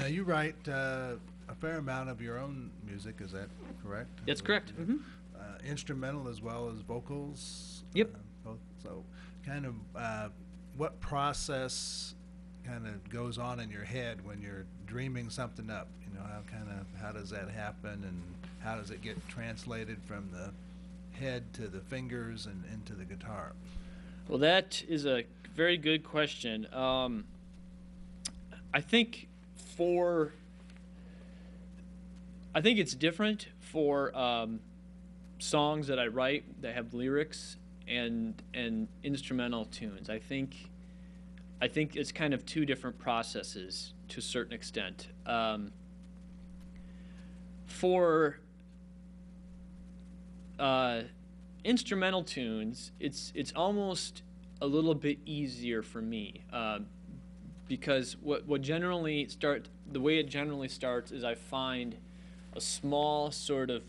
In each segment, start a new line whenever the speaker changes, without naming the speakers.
Now you write a fair amount of your own music. Is that correct?
That's correct. Hmm.
Instrumental as well as vocals.
Yep.
Both. So, kind of, what process kind of goes on in your head when you're dreaming something up? You know, how does that happen, and how does it get translated from the head to the fingers and into the guitar?
Well, that is a very good question. I think for I think it's different for songs that I write that have lyrics and instrumental tunes. I think it's kind of two different processes to a certain extent. For instrumental tunes, it's almost a little bit easier for me because the way it generally starts is I find a small sort of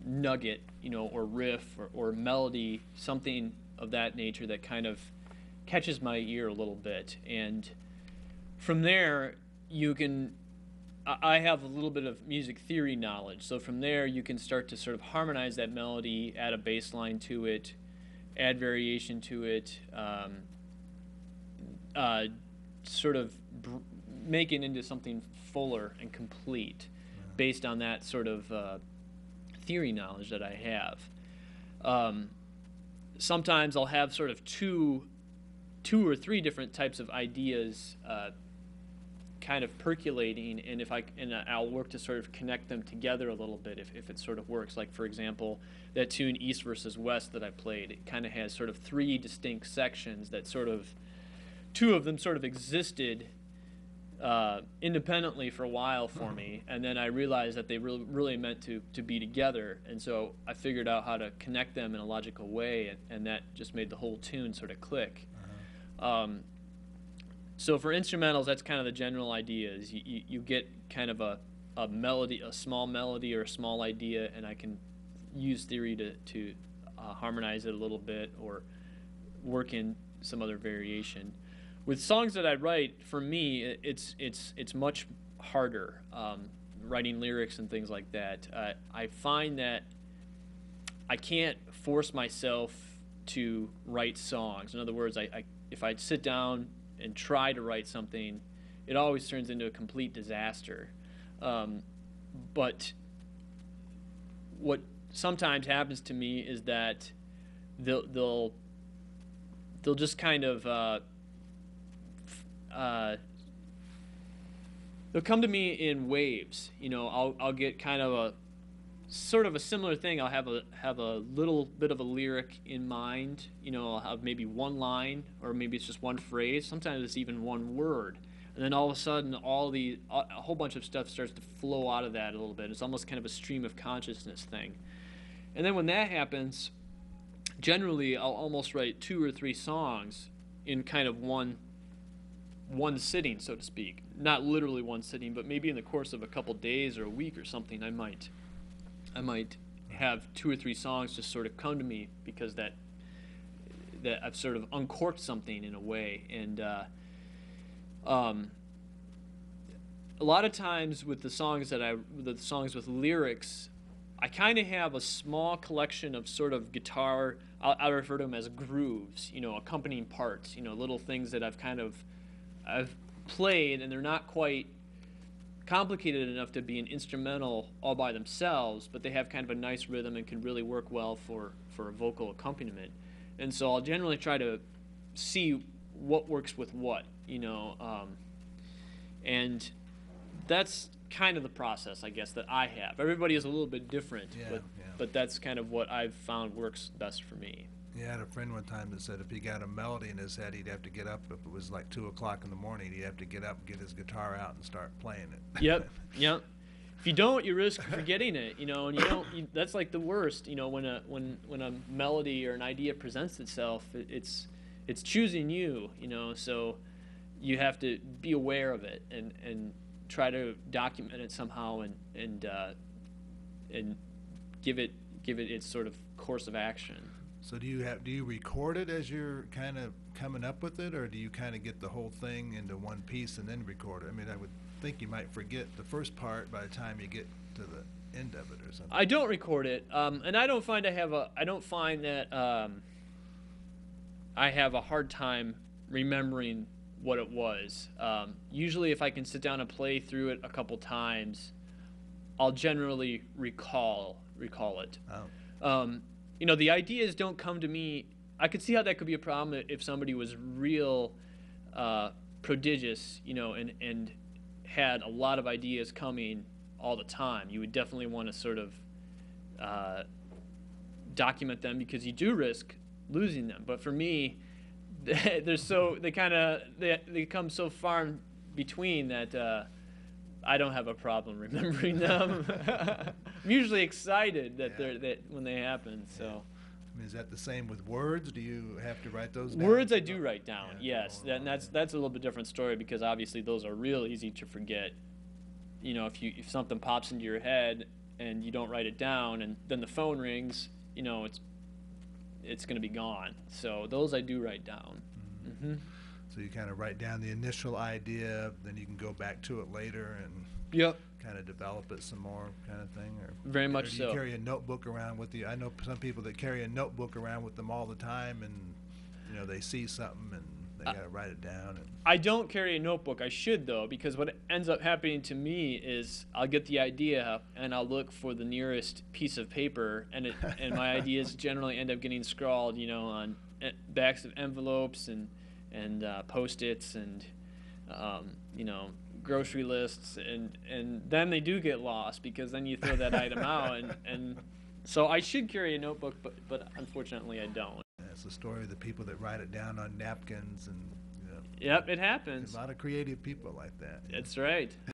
nugget, or riff or melody, something of that nature that kind of catches my ear a little bit, and from there I have a little bit of music theory knowledge, so from there you can start to sort of harmonize that melody, add a bass line to it, add variation to it, sort of make it into something fuller and complete based on that sort of theory knowledge that I have. Sometimes I'll have sort of two or three different types of ideas kind of percolating, and I'll work to sort of connect them together a little bit if it sort of works. Like, for example, that tune East versus West that I played, it kind of has sort of three distinct sections that sort of, two of them sort of existed independently for a while for me, and then I realized that they really meant to be together, and so I figured out how to connect them in a logical way, and that just made the whole tune sort of click. So for instrumentals, that's kind of the general idea, is you get kind of a melody, a small melody or a small idea, and I can use theory to harmonize it a little bit or work in some other variation. With songs that I write, for me, it's much harder, writing lyrics and things like that. I find that I can't force myself to write songs. In other words, if I sit down and try to write something, it always turns into a complete disaster. But what sometimes happens to me is that they'll just kind of they'll come to me in waves. I'll get kind of a sort of a similar thing. I'll have a little bit of a lyric in mind. I'll have maybe one line, or maybe it's just one phrase. Sometimes it's even one word, and then all of a sudden, a whole bunch of stuff starts to flow out of that a little bit. It's almost kind of a stream of consciousness thing. And then when that happens, generally I'll almost write 2 or 3 songs in kind of one sitting, so to speak. Not literally one sitting, but maybe in the course of a couple days or a week or something, I might have 2 or 3 songs just sort of come to me because that I've sort of uncorked something in a way. And a lot of times with the songs with lyrics, I kind of have a small collection of sort of guitar. I'll refer to them as grooves, accompanying parts, little things that I've played, and they're not quite complicated enough to be an instrumental all by themselves, but they have kind of a nice rhythm and can really work well for a vocal accompaniment. And so I'll generally try to see what works with what, and that's kind of the process, I guess, that I have. Everybody is a little bit different, but that's kind of what I've found works best for me.
Yeah, I had a friend one time that said if he got a melody in his head, he'd have to get up. If it was like 2 o'clock in the morning, he'd have to get up, get his guitar out, and start playing it.
Yep. If you don't, you risk forgetting it, and you don't. That's like the worst, when a melody or an idea presents itself, it's choosing you, so you have to be aware of it and try to document it somehow and give it its sort of course of action.
So do you record it as you're kind of coming up with it, or do you kind of get the whole thing into one piece and then record it? I mean, I would think you might forget the first part by the time you get to the end of it or something.
I don't record it, and I don't find that I have a hard time remembering what it was. Usually, if I can sit down and play through it a couple times, I'll generally recall it.
Oh.
The ideas don't come to me. I could see how that could be a problem if somebody was real prodigious, and had a lot of ideas coming all the time. You would definitely want to sort of document them, because you do risk losing them. But for me, they come so far in between that I don't have a problem remembering them. I'm usually excited that when they happen. So.
Yeah. I mean, is that the same with words? Do you have to write those down?
Words I do write down,
Yeah,
yes. That's a little bit different story, because obviously those are real easy to forget. If something pops into your head and you don't write it down, and then the phone rings, it's going to be gone. So those I do write down.
Mm-hmm. So you kind of write down the initial idea, then you can go back to it later and
Yep.
kind of develop it some more, kind of thing. Or
Very much
do you
so.
carry a notebook around with you? I know some people that carry a notebook around with them all the time, and they see something and they got to write it down. And
I don't carry a notebook. I should, though, because what ends up happening to me is I'll get the idea and I'll look for the nearest piece of paper, and my ideas generally end up getting scrawled, on backs of envelopes and Post-its and grocery lists, and then they do get lost, because then you throw that item out, and so I should carry a notebook, but unfortunately I don't.
it's the story of the people that write it down on napkins, and
Yep, it happens.
a lot of creative people like that.
That's right.